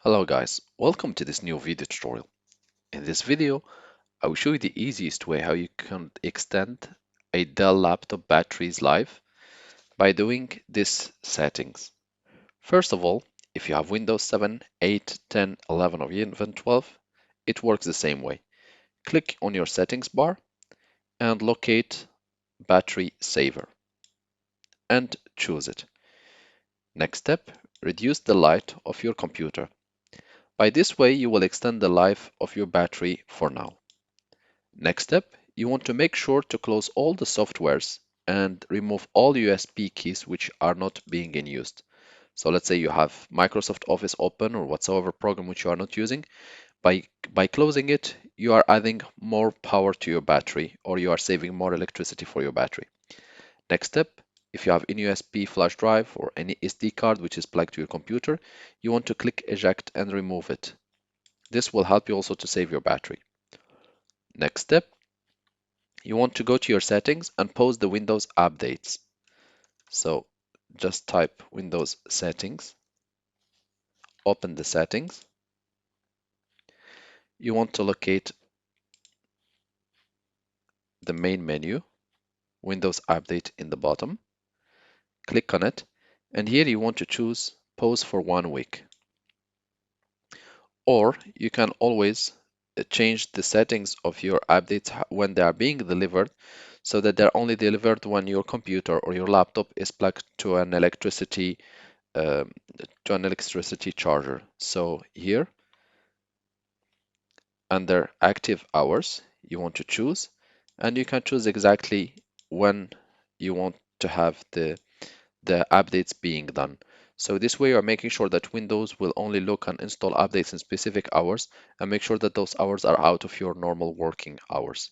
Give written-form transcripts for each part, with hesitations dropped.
Hello guys, welcome to this new video tutorial. In this video, I will show you the easiest way how you can extend a Dell laptop battery's life by doing these settings. First of all, if you have Windows 7, 8, 10, 11 or even 12, it works the same way. Click on your settings bar and locate battery saver and choose it. Next step, reduce the light of your computer. By this way, you will extend the life of your battery for now. Next step, you want to make sure to close all the softwares and remove all USB keys which are not being in use. So let's say you have Microsoft Office open or whatsoever program which you are not using. By closing it, you are adding more power to your battery or you are saving more electricity for your battery. Next step, if you have any USB flash drive or any SD card which is plugged to your computer, you want to click eject and remove it. This will help you also to save your battery. Next step, you want to go to your settings and pause the Windows updates. So just type Windows settings, open the settings. You want to locate the main menu, Windows Update in the bottom. Click on it, and here you want to choose pause for 1 week. Or you can always change the settings of your updates when they are being delivered so that they're only delivered when your computer or your laptop is plugged to an electricity charger. So here under active hours, you want to choose, and you can choose exactly when you want to have the updates being done. So this way you're making sure that Windows will only look and install updates in specific hours and make sure that those hours are out of your normal working hours.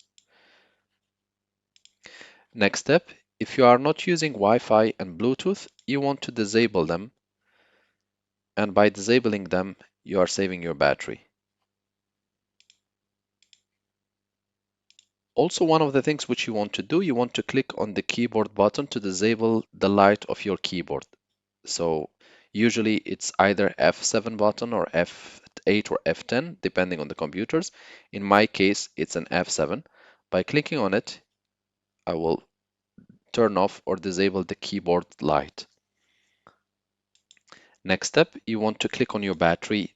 Next step, if you are not using Wi-Fi and Bluetooth, you want to disable them. And by disabling them, you are saving your battery. Also, one of the things which you want to do, you want to click on the keyboard button to disable the light of your keyboard. So usually it's either F7 button or F8 or F10, depending on the computers. In my case, it's an F7. By clicking on it, I will turn off or disable the keyboard light. Next step, you want to click on your battery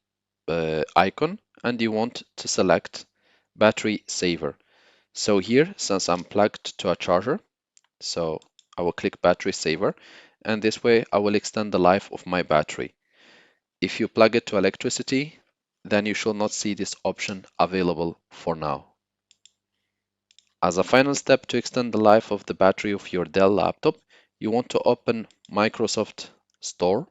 icon and you want to select battery saver. So here, since I'm plugged to a charger, so I will click battery saver, and this way I will extend the life of my battery. If you plug it to electricity, then you should not see this option available for now. As a final step to extend the life of the battery of your Dell laptop, you want to open Microsoft Store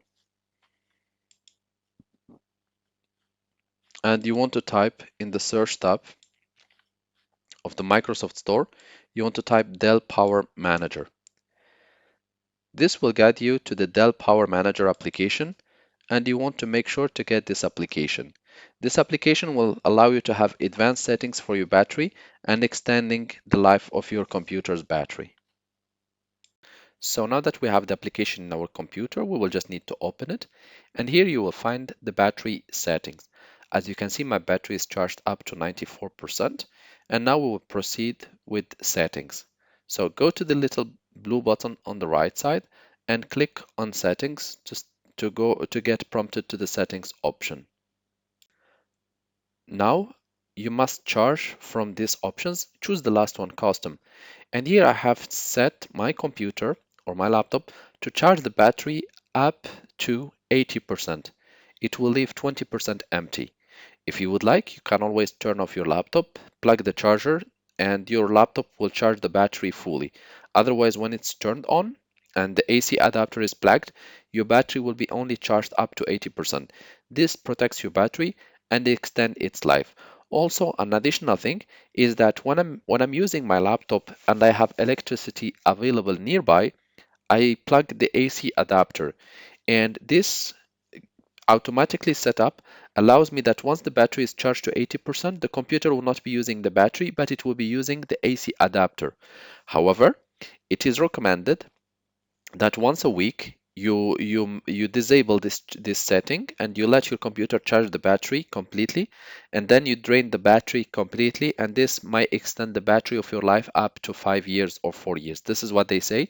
and you want to type in the search tab of the Microsoft Store, you want to type Dell Power Manager. This will guide you to the Dell Power Manager application, and you want to make sure to get this application. This application will allow you to have advanced settings for your battery and extending the life of your computer's battery. So now that we have the application in our computer, we will just need to open it. And here you will find the battery settings. As you can see, my battery is charged up to 94%. And now we will proceed with settings. So go to the little blue button on the right side and click on settings to get prompted to the settings option. Now you must charge from these options. Choose the last one, custom. And here I have set my computer or my laptop to charge the battery up to 80%. It will leave 20% empty. If you would like, you can always turn off your laptop, plug the charger, and your laptop will charge the battery fully. Otherwise, when it's turned on and the AC adapter is plugged, your battery will be only charged up to 80%. This protects your battery and extends its life. Also, an additional thing is that when I'm using my laptop and I have electricity available nearby, I plug the AC adapter, and this automatically set up allows me that once the battery is charged to 80%, the computer will not be using the battery, but it will be using the AC adapter. However, it is recommended that once a week you disable this setting and you let your computer charge the battery completely, and then you drain the battery completely, and this might extend the battery of your life up to 5 years or 4 years. This is what they say.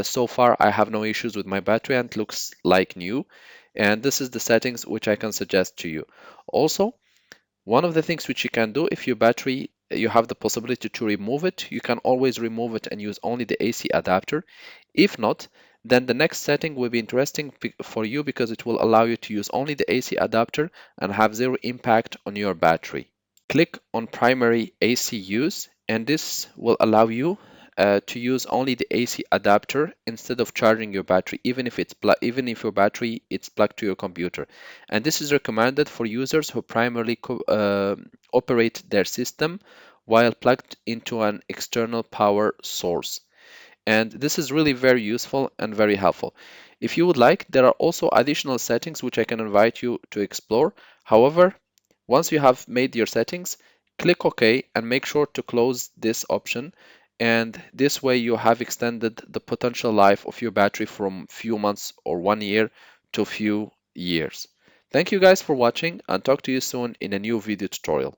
So far I have no issues with my battery and it looks like new, and this is the settings which I can suggest to you. Also, one of the things which you can do, if your battery, you have the possibility to remove it, you can always remove it and use only the AC adapter. If not, then the next setting will be interesting for you because it will allow you to use only the AC adapter and have zero impact on your battery. Click on primary AC use, and this will allow you to use only the AC adapter instead of charging your battery, even if your battery is plugged to your computer. And this is recommended for users who primarily operate their system while plugged into an external power source. And this is really very useful and very helpful. If you would like, there are also additional settings which I can invite you to explore. However, once you have made your settings, click OK and make sure to close this option. And this way you have extended the potential life of your battery from few months or 1 year to few years. Thank you guys for watching, and talk to you soon in a new video tutorial.